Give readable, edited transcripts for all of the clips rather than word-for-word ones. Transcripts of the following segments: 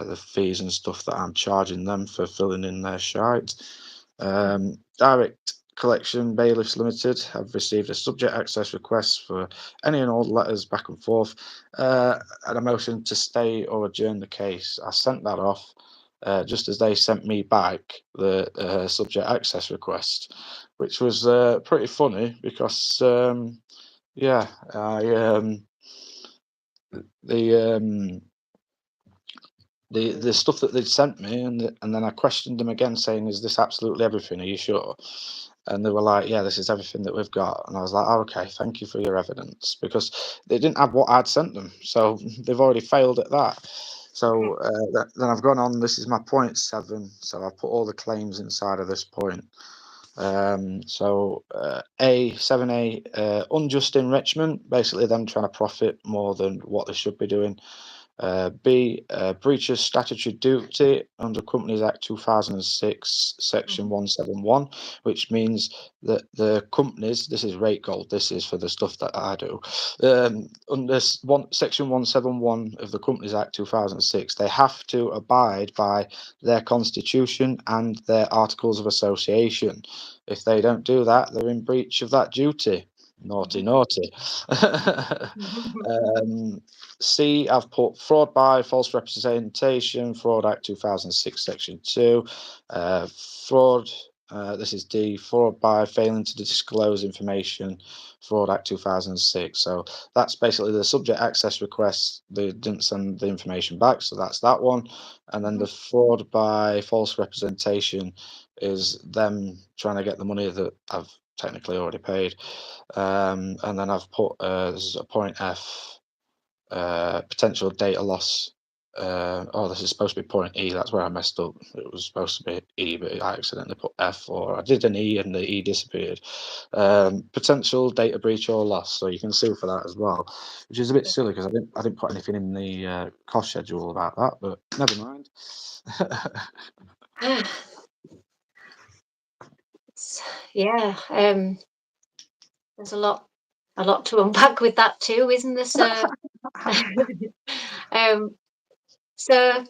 the fees and stuff that I'm charging them for filling in their shite. Direct Collection Bailiffs Limited have received a subject access request for any and all letters back and forth, and a motion to stay or adjourn the case. I sent that off just as they sent me back the subject access request, which was pretty funny because yeah, the stuff that they'd sent me, and then I questioned them again, saying, "Is this absolutely everything? Are you sure?" And they were like, "Yeah, this is everything that we've got." And I was like, "Oh, okay, thank you for your evidence," because they didn't have what I'd sent them, so they've already failed at that. So then I've gone on. This is my point 7. So I put all the claims inside of this point. A7A, unjust enrichment, basically them trying to profit more than what they should be doing. B, breach of statutory duty under Companies Act 2006, Section 171, which means that the companies, this is rate gold, this is for the stuff that I do, under Section 171 of the Companies Act 2006, they have to abide by their constitution and their articles of association. If they don't do that, they're in breach of that duty. Naughty, naughty. C, I've put fraud by false representation, Fraud Act 2006, Section 2. Fraud, this is D, fraud by failing to disclose information, Fraud Act 2006. So that's basically the subject access request. They didn't send the information back, so that's that one. And then the fraud by false representation is them trying to get the money that I've technically already paid. And then I've put, this is a point F, potential data loss. This is supposed to be point E. That's where I messed up. It was supposed to be E, but I accidentally put F, or I did an E and the E disappeared. Potential data breach or loss. So you can sue for that as well, which is a bit silly because I didn't put anything in the cost schedule about that, but never mind. Yeah, there's a lot to unpack with that too, isn't there, sir? So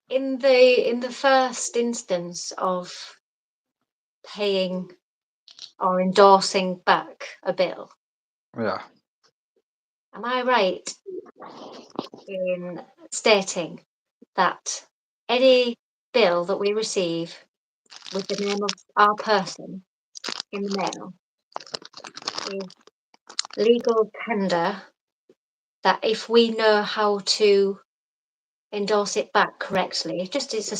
in the first instance of paying or endorsing back a bill, Yeah. am I right in stating that any bill that we receive with the name of our person in the mail is legal tender, that if we know how to endorse it back correctly, it's a use of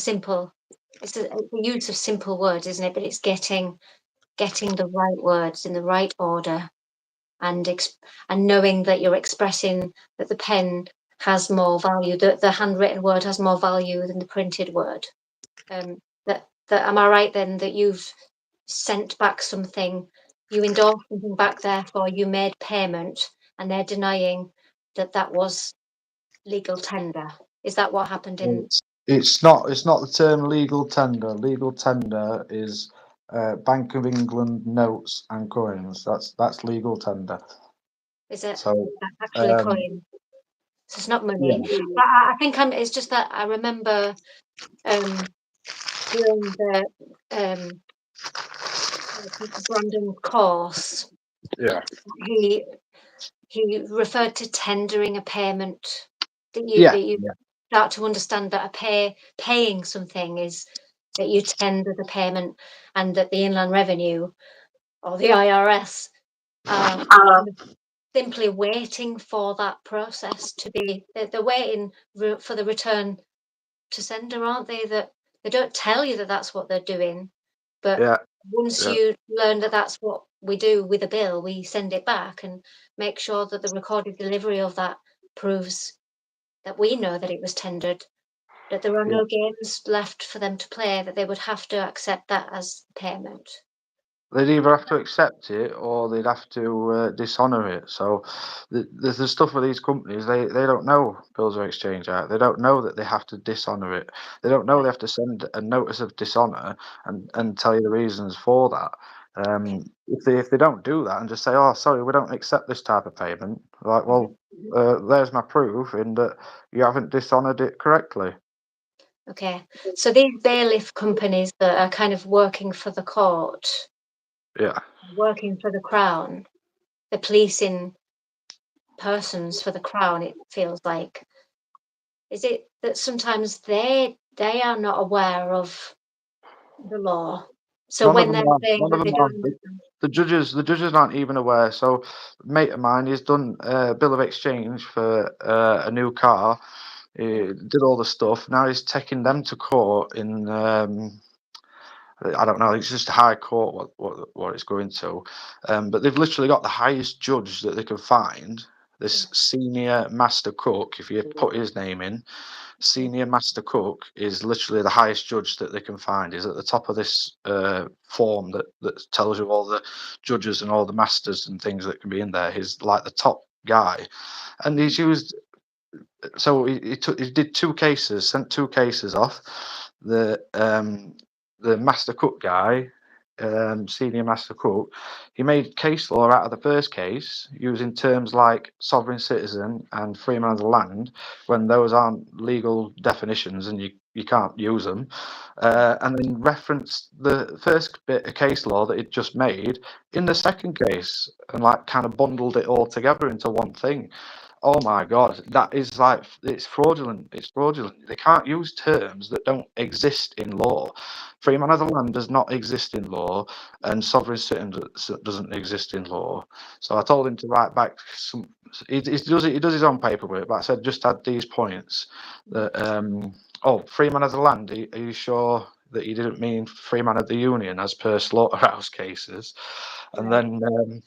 simple words, isn't it? But it's getting the right words in the right order, and knowing that you're expressing that the pen has more value, that the handwritten word has more value than the printed word. That am I right then that you've sent back something, you endorsed something back, therefore you made payment, and they're denying that was legal tender? Is that what happened in? It's not the term legal tender. Legal tender is Bank of England notes and coins. That's legal tender. Is it So actually coin? So it's not money. yeah. But I think it's just that I remember during the Brandon course, Yeah. he referred to tendering a payment. That you start to understand that paying something is that you tender the payment, and that the Inland Revenue or the IRS are simply waiting for that process to be. They're waiting for the return to sender, aren't they? That they don't tell you that that's what they're doing, but once you learn that that's what we do with a bill, we send it back and make sure that the recorded delivery of that proves that we know that it was tendered, that there are no games left for them to play, that they would have to accept that as payment. They'd either have to accept it or they'd have to dishonour it. So the stuff with these companies, they don't know Bills of Exchange Act. They don't know that they have to dishonour it. They don't know they have to send a notice of dishonour and tell you the reasons for that. If they don't do that and just say, "Oh, sorry, we don't accept this type of payment," like, well, there's my proof in that you haven't dishonoured it correctly. Okay. So these bailiff companies that are kind of working for the court, Yeah. working for the crown, the policing persons for the crown, it feels like. Is it that sometimes they are not aware of the law? So None of when them they're are. saying None of that them they are. don't The judges aren't even aware. So, a mate of mine, he's done a bill of exchange for a new car. He did all the stuff. Now he's taking them to court in. I don't know. It's just a high court what it's going to, but they've literally got the highest judge that they can find. This senior master cook. If you put his name in, senior master cook is literally the highest judge that they can find. Is at the top of this form that tells you all the judges and all the masters and things that can be in there. He's like the top guy, and he's used. So he did two cases, sent two cases off. The the master cook guy, senior master cook, he made case law out of the first case using terms like sovereign citizen and free man of the land when those aren't legal definitions and you can't use them, and then referenced the first bit of case law that he'd just made in the second case and like kind of bundled it all together into one thing. Oh my God, that is like it's fraudulent. It's fraudulent. They can't use terms that don't exist in law. Free man of the land does not exist in law, and sovereign citizen doesn't exist in law. So I told him to write back some. He does it. He does his own paperwork, but I said just add these points that oh, free man of the land. Are you sure that he didn't mean free man of the union as per slaughterhouse cases? And Right. then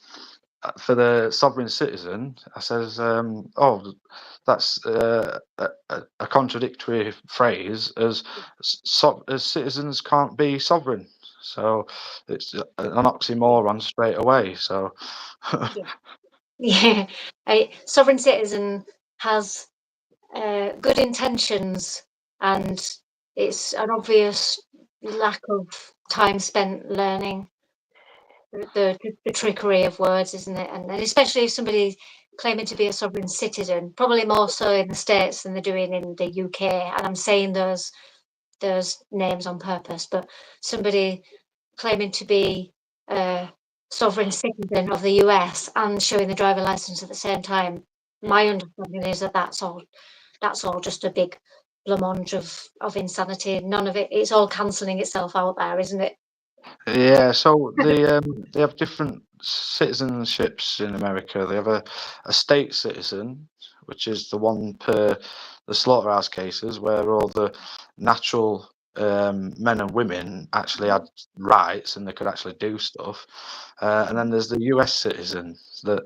for the sovereign citizen, I says, "Oh, that's a contradictory phrase, as citizens can't be sovereign." So it's an oxymoron straight away. So Yeah. Yeah. A sovereign citizen has good intentions, and it's an obvious lack of time spent learning the trickery of words, isn't it? And especially if somebody's claiming to be a sovereign citizen, probably more so in the States than they're doing in the UK. And I'm saying those names on purpose, but somebody claiming to be a sovereign citizen of the US and showing the driver license at the same time. My understanding is that that's all just a big blancmange of insanity. None of it. It's all cancelling itself out there, isn't it? yeah, so they have different citizenships in America. They have a state citizen, which is the one per the slaughterhouse cases where all the natural men and women actually had rights and they could actually do stuff. And then there's the US citizen that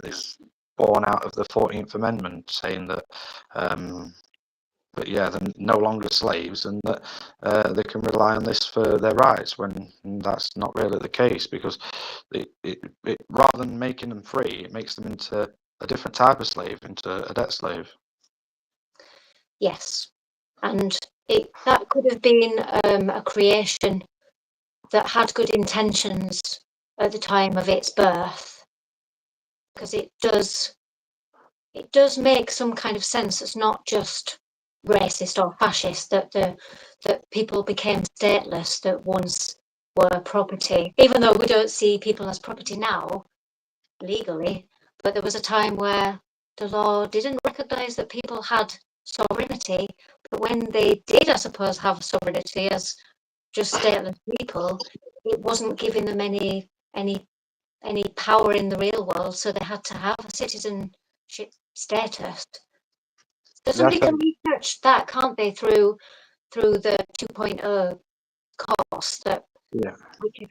is born out of the 14th Amendment, saying that but yeah, they're no longer slaves, and that they can rely on this for their rights. When that's not really the case, because rather than making them free, it makes them into a different type of slave, into a debt slave. Yes, and that could have been a creation that had good intentions at the time of its birth, because it does make some kind of sense. It's not just racist or fascist that people became stateless that once were property, even though we don't see people as property now legally. But there was a time where the law didn't recognise that people had sovereignty. But when they did, I suppose, have sovereignty as just stateless people, it wasn't giving them any power in the real world, so they had to have a citizenship status. So Yeah, somebody can research that, can't they, through the 2.0 course, that yeah, which is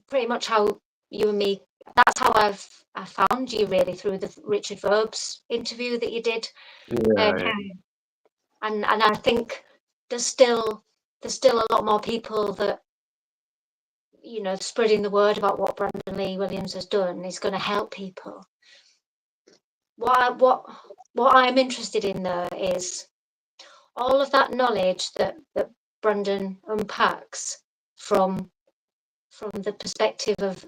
pretty much how you and me. That's how I found you, really, through the Richard Verb's interview that you did. yeah, Um, yeah. and I think there's still a lot more people that, spreading the word about what Brandon Lee Williams has done is going to help people. What I'm interested in, though, is all of that knowledge that Brandon unpacks from from the perspective of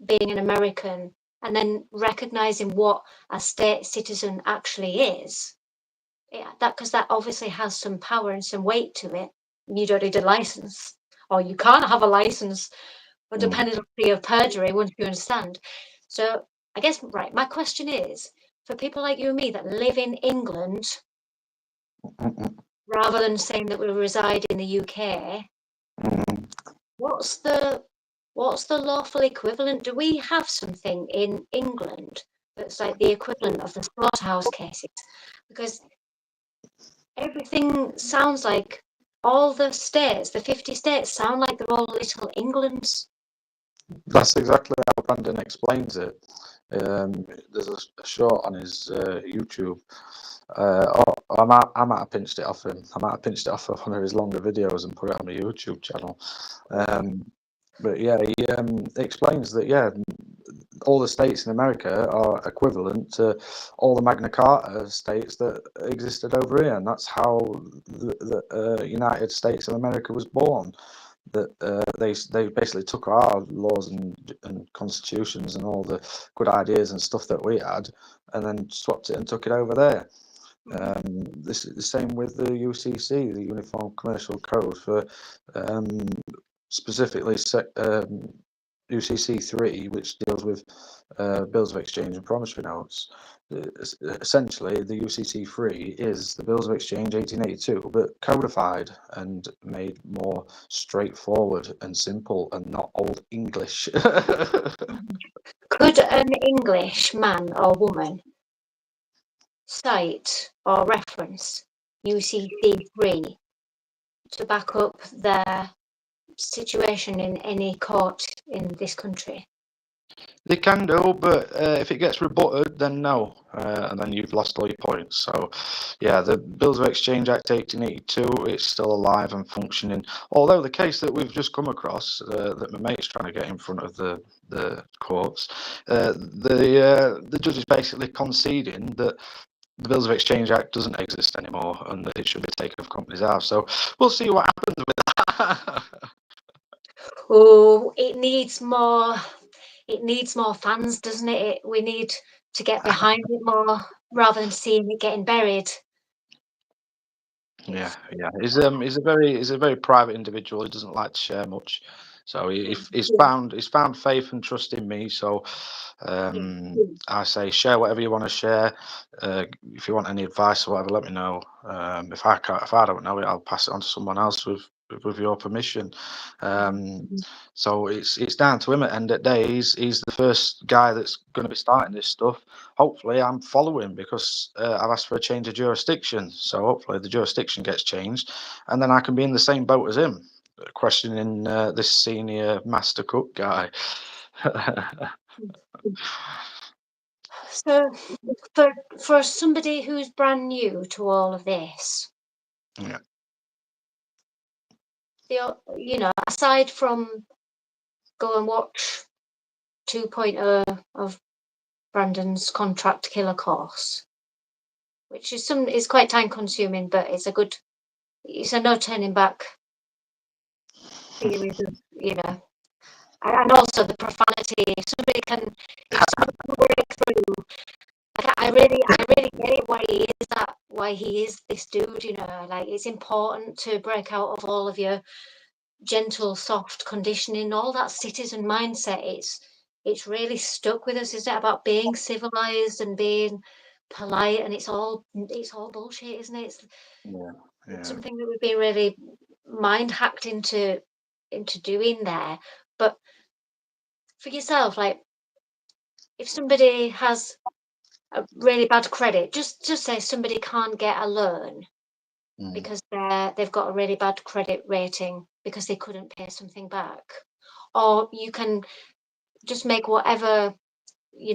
being an American, and then recognizing what a state citizen actually is. Yeah, because that obviously has some power and some weight to it. You don't need a license, or you can't have a license under penalty of perjury once you understand. So I guess, right, my question is, for people like you and me that live in England, rather than saying that we reside in the UK, what's the lawful equivalent? Do we have something in England that's like the equivalent of the slaughterhouse cases? Because everything sounds like all the states, the 50 states, sound like they're all little Englands. That's exactly how Brandon explains it. There's a short on his YouTube. I might have pinched it off him. I might have pinched it off of one of his longer videos and put it on the YouTube channel. But yeah, he explains that all the states in America are equivalent to all the Magna Carta states that existed over here, and that's how the United States of America was born. That they basically took our laws and constitutions and all the good ideas and stuff that we had, and then swapped it and took it over there. This is the same with the UCC, the Uniform Commercial Code, for specifically UCC 3, which deals with bills of exchange and promissory notes. Essentially, the UCC 3 is the bills of exchange 1882, but codified and made more straightforward and simple and not old English. Could an English man or woman cite or reference UCC 3 to back up their situation in any court in this country? They can do, but if it gets rebutted, then no, and then you've lost all your points. So, yeah, the Bills of Exchange Act 1882, it's still alive and functioning. Although the case that we've just come across, that my mate's trying to get in front of the courts, the judge is basically conceding that the Bills of Exchange Act doesn't exist anymore and that it should be taken off Companies House. So we'll see what happens with that. Oh, it needs more fans, doesn't it? We need to get behind it more rather than seeing it getting buried. Yeah. He's a very private individual. He doesn't like to share much. So he's found faith and trust in me. So I say share whatever you want to share. If you want any advice or whatever, let me know. If I don't know it, I'll pass it on to someone else with your permission. So it's down to him at the end of the day. He's the first guy that's going to be starting this stuff. Hopefully I'm following because I've asked for a change of jurisdiction. So hopefully the jurisdiction gets changed, and then I can be in the same boat as him, questioning this senior master cook guy. So, for somebody who's brand new to all of this, Yeah. aside from go and watch 2.0 of Brandon's Contract Killer course, which is quite time consuming, but it's a no turning back series of, and also the profanity. If somebody can break through, I really get it why he is this dude. Like it's important to break out of all of your gentle, soft conditioning, all that citizen mindset. It's really stuck with us, isn't it? About being civilized and being polite, and it's all bullshit, isn't it? It's something that we've been really mind hacked into doing there. But for yourself, like if somebody has a really bad credit, just say somebody can't get a loan because they've got a really bad credit rating because they couldn't pay something back, or you can just make whatever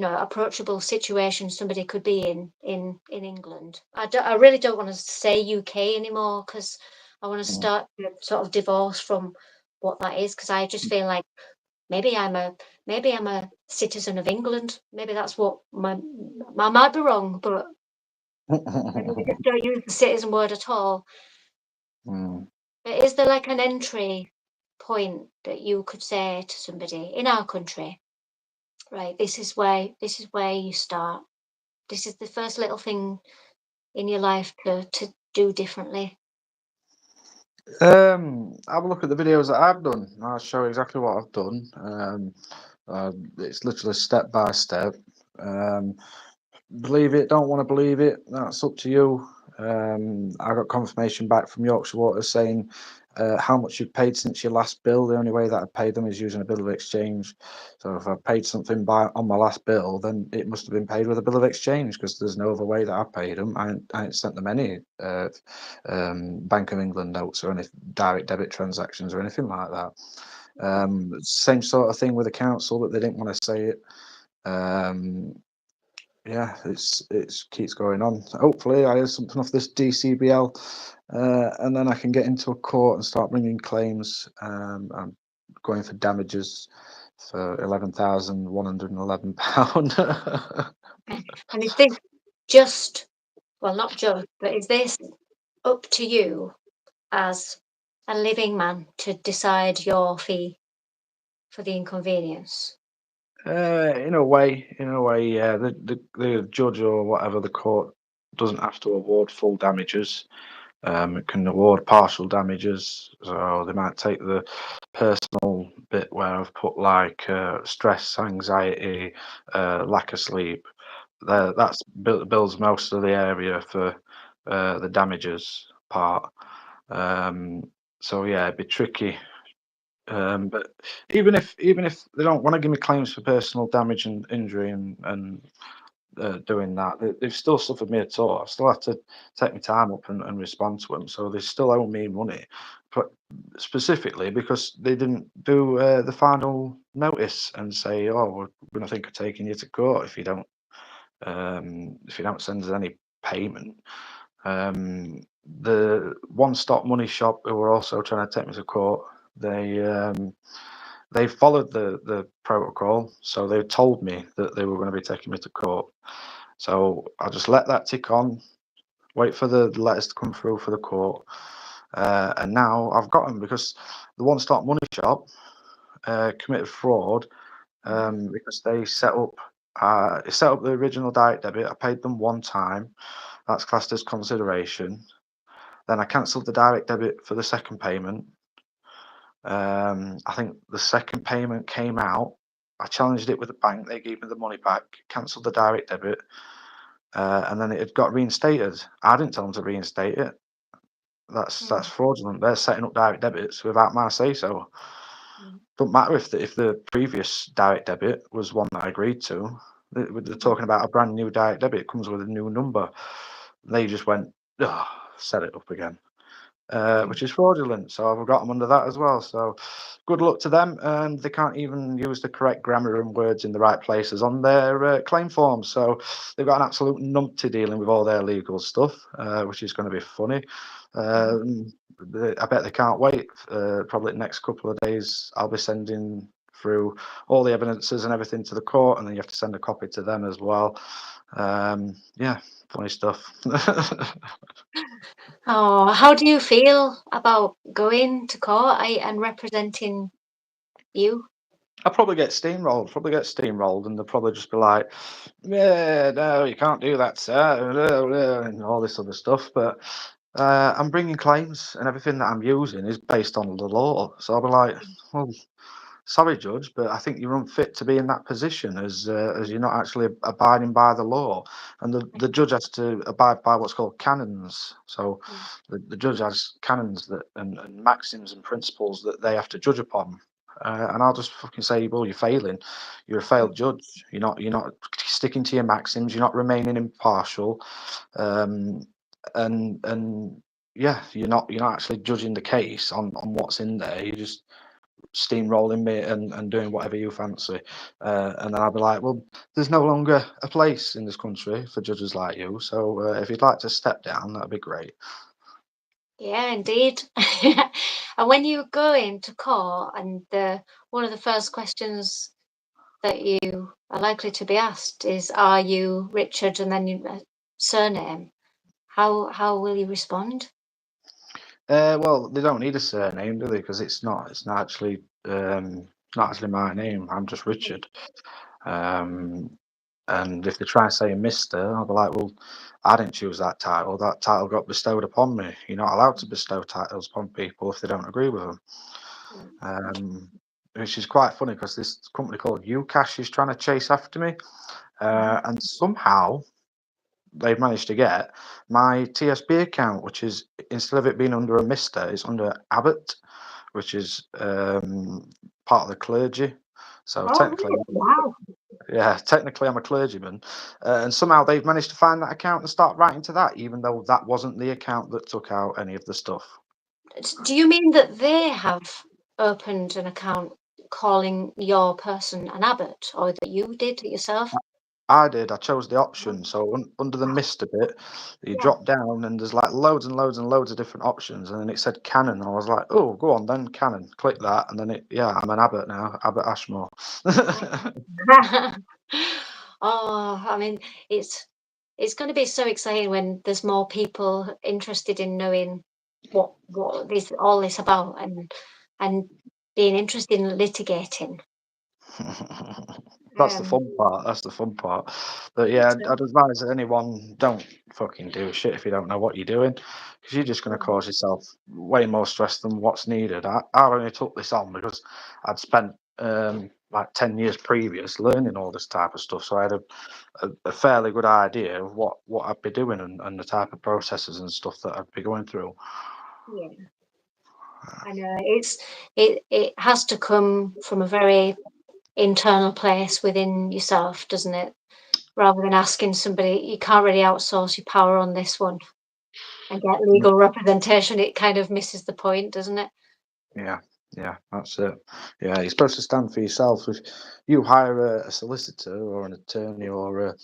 approachable situation somebody could be in England. I really don't want to say UK anymore because I want to start to sort of divorce from what that is, because I just feel like maybe I'm a citizen of England. Maybe that's what I might be wrong, but maybe we just don't use the citizen word at all. But is there like an entry point that you could say to somebody in our country, right, this is where you start. This is the first little thing in your life to do differently. Have a look at the videos that I've done. I'll show exactly what I've done. It's literally step by step. Um, Believe it, don't want to believe it, that's up to you. I got confirmation back from Yorkshire Water saying how much you've paid since your last bill. The only way that I paid them is using a bill of exchange. So if I paid something on my last bill, then it must have been paid with a bill of exchange, because there's no other way that I paid them. I ain't sent them any Bank of England notes or any direct debit transactions or anything like that. Same sort of thing with the council, but they didn't want to say it. Yeah, it's keeps going on. Hopefully, I hear something off this DCBL, and then I can get into a court and start bringing claims. I'm going for damages for £11,111. And is this just, well, not just, but is this up to you as a living man to decide your fee for the inconvenience? In a way, yeah. The judge or whatever, the court doesn't have to award full damages. It can award partial damages, so they might take the personal bit where I've put like stress, anxiety, lack of sleep. That's bills most of the area for the damages part. So yeah, it'd be tricky. But even if they don't want to give me claims for personal damage and injury and doing that, they've still suffered me a tort. I still have to take my time up and respond to them. So they still owe me money, but specifically because they didn't do the final notice and say, "Oh, we're going to think of taking you to court if you don't send us any payment." The One Stop Money Shop, who were also trying to take me to court, they followed the protocol, so they told me that they were going to be taking me to court. So I just let that tick on, wait for the letters to come through for the court, and now I've got them because the One Stop Money Shop committed fraud because they set up the original direct debit. I paid them one time. That's classed as consideration. Then I cancelled the direct debit for the second payment. I think the second payment came out. I challenged it with the bank. They gave me the money back, cancelled the direct debit, and then it had got reinstated. I didn't tell them to reinstate it. That's fraudulent. They're setting up direct debits without my say so. Don't matter if the previous direct debit was one that I agreed to. They're talking about a brand new direct debit. It comes with a new number. They just went, oh, set it up again. Which is fraudulent. So I've got them under that as well. So good luck to them. And they can't even use the correct grammar and words in the right places on their claim forms. So they've got an absolute numpty dealing with all their legal stuff, which is going to be funny. I bet they can't wait. Probably the next couple of days, I'll be sending through all the evidences and everything to the court, and then you have to send a copy to them as well. Yeah, funny stuff. Oh, how do you feel about going to court and representing you? I'll probably get steamrolled, and they'll probably just be like, "Yeah, no, you can't do that, sir," and all this other stuff. But I'm bringing claims, and everything that I'm using is based on the law. So I'll be like, "Well, sorry, judge, but I think you're unfit to be in that position as you're not actually abiding by the law." And the judge has to abide by what's called canons. So the judge has canons and maxims and principles that they have to judge upon. And I'll just fucking say, well, you're failing. You're a failed judge. You're not sticking to your maxims. You're not remaining impartial. Um, and yeah, you're not actually judging the case on what's in there. You're just steamrolling me and doing whatever you fancy. And then I'll be like, well, there's no longer a place in this country for judges like you. So if you'd like to step down, that'd be great. Yeah, indeed. And when you go into court, and one of the first questions that you are likely to be asked is, "Are you Richard?" and then your surname. How will you respond? Well, they don't need a surname, do they? Because it's not actually my name. I'm just Richard. Um, and if they try and say Mister, I'll be like, well, I didn't choose that title. That title got bestowed upon me. You're not allowed to bestow titles upon people if they don't agree with them. Which is quite funny because this company called Ucash is trying to chase after me, and somehow they've managed to get my TSB account, which is instead of it being under a Mister, it's under Abbott, which is part of the clergy. So Oh, technically, really? Wow. yeah, technically I'm a clergyman, and somehow they've managed to find that account and start writing to that, even though that wasn't the account that took out any of the stuff. Do you mean that they have opened an account calling your person an abbot, or that you did it yourself? I did. I chose the Oh, option. So under the Mister bit, you yeah. drop down and there's like loads and loads and loads of different options, and then it said Canon. I was like, oh, go on then, Canon. Click that, and then yeah, I'm an Abbott now, Abbott Ashmore. Oh, I mean, it's it's going to be so exciting when there's more people interested in knowing what this all this about and being interested in litigating. That's the Um, fun part. That's the fun part. But yeah, so, I'd advise anyone don't fucking do shit if you don't know what you're doing, because you're just going to yeah, cause yourself way more stress than what's needed. I only took this on because I'd spent like 10 years previous learning all this type of stuff, so I had a fairly good idea of what I'd be doing and the type of processes and stuff that I'd be going through. yeah, I know it has to come from a very internal place within yourself, doesn't it? Rather than asking somebody, you can't really outsource your power on this one and get legal representation. It kind of misses the point, doesn't it? Yeah, yeah, that's it. Yeah, you're supposed to stand for yourself. If you hire a solicitor or an attorney or a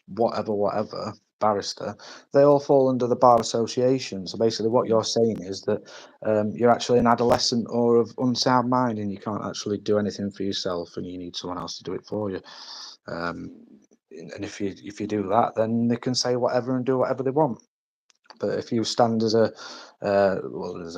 whatever barrister, they all fall under the bar association. So basically, what you're saying is that you're actually an adolescent or of unsound mind, and you can't actually do anything for yourself, and you need someone else to do it for you. Um, and if you do that, then they can say whatever and do whatever they want. But if you stand as a, well, there's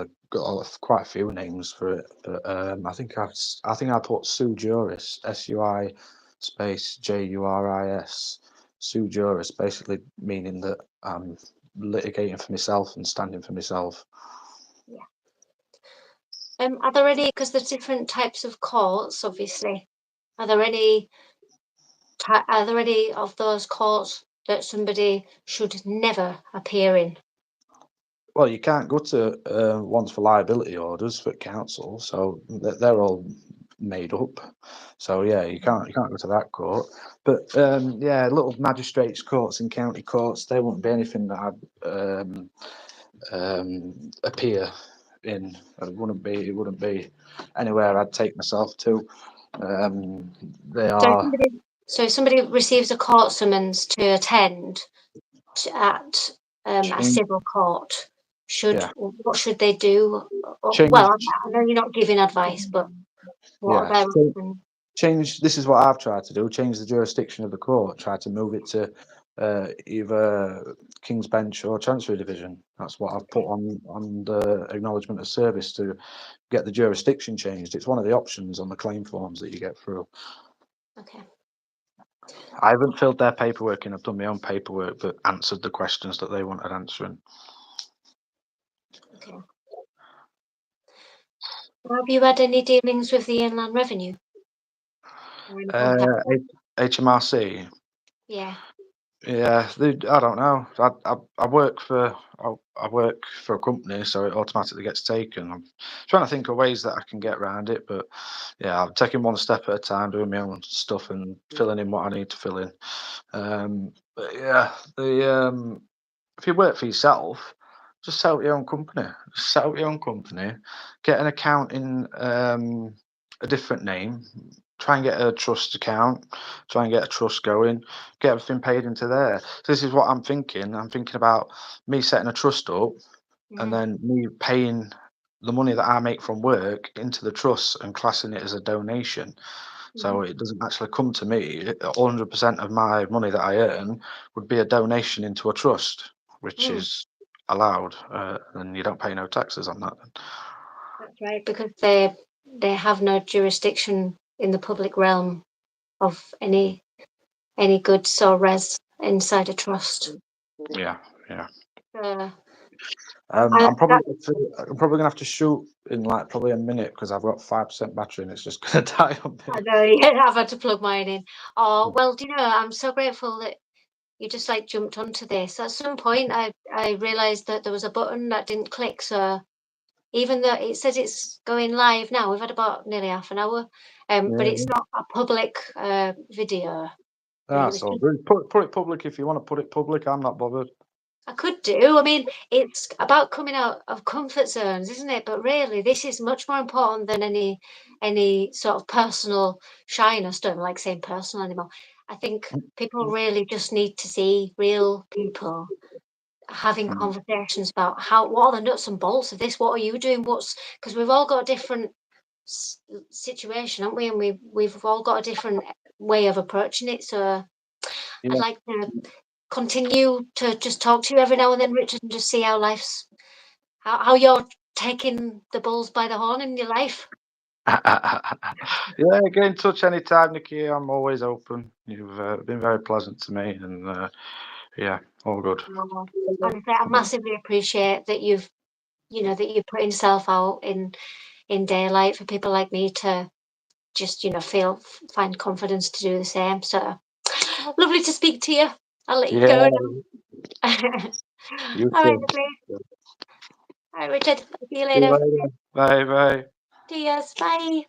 quite a few names for it, but I think I put sui juris, SUI space JURIS, sui juris, basically meaning that I'm litigating for myself and standing for myself. Yeah. Are there any, because there's different types of courts, obviously. Are there any are there any of those courts that somebody should never appear in? Well, you can't go to ones for liability orders for council, so they're all made up. So yeah, you can't go to that court. But yeah, little magistrates' courts and county courts, they wouldn't be anything that I'd appear in. It wouldn't be anywhere I'd take myself to. They So if are somebody receives a court summons to attend at a change. civil court, Yeah, what should they do? Well, change. I know you're not giving advice, but what are Yeah, their options? change. This is what I've tried to do: change the jurisdiction of the court. Try to move it to either King's Bench or Chancery Division. That's what I've put on the acknowledgement of service to get the jurisdiction changed. It's one of the options on the claim forms that you get through. Okay. I haven't filled their paperwork in. I've done my own paperwork that answered the questions that they wanted answering. Okay. Have you had any dealings with the Inland Revenue or any contact? Uh, HMRC. Yeah. Yeah, I don't know. I work for I work for a company, so it automatically gets taken. I'm trying to think of ways that I can get around it, but yeah, I'm taking one step at a time, doing my own stuff and filling in what I need to fill in. But yeah, if you work for yourself, just set up your own company. Just set up your own company, get an account in a different name, try and get a trust account, try and get a trust going, get everything paid into there. So this is what I'm thinking. I'm thinking about me setting a trust up and Mm-hmm. then me paying the money that I make from work into the trust and classing it as a donation. Mm-hmm. So it doesn't actually come to me. 100% of my money that I earn would be a donation into a trust, which Mm. is allowed, then you don't pay no taxes on that. That's right, because they have no jurisdiction in the public realm of any goods or res inside a trust. Yeah, yeah. Uh, I'm that, probably gonna have to shoot in like probably a minute because I've got 5% battery and it's just gonna die on I me. know, yeah, I've had to plug mine in. Oh, well, do you know, I'm so grateful that you just like jumped onto this. At some point, I realised that there was a button that didn't click. So even though it says it's going live now, we've had about nearly half an hour, but Yeah, it's not a public video. It that's was all just, good. Put it public if you want to put it public. I'm not bothered. I could do. I mean, it's about coming out of comfort zones, isn't it? But really, this is much more important than any sort of personal shyness. Don't like saying personal anymore. I think people really just need to see real people having Mm. conversations about what are the nuts and bolts of this? What are you doing? Because we've all got a different situation, haven't we? And we've all got a different way of approaching it. So I'd Yeah. like to continue to just talk to you every now and then, Richard, and just see how how you're taking the bulls by the horn in your life. Yeah, get in touch anytime, Nikki. I'm always open. You've been very pleasant to me, and yeah, all good. Oh, honestly, I massively appreciate that you're putting yourself out in daylight for people like me to just find confidence to do the same. So lovely to speak to you. I'll let you Yeah, go now. you All right, too. lovely. All right, Richard. I'll see you See you later. later. Bye, bye. Cheers. Bye.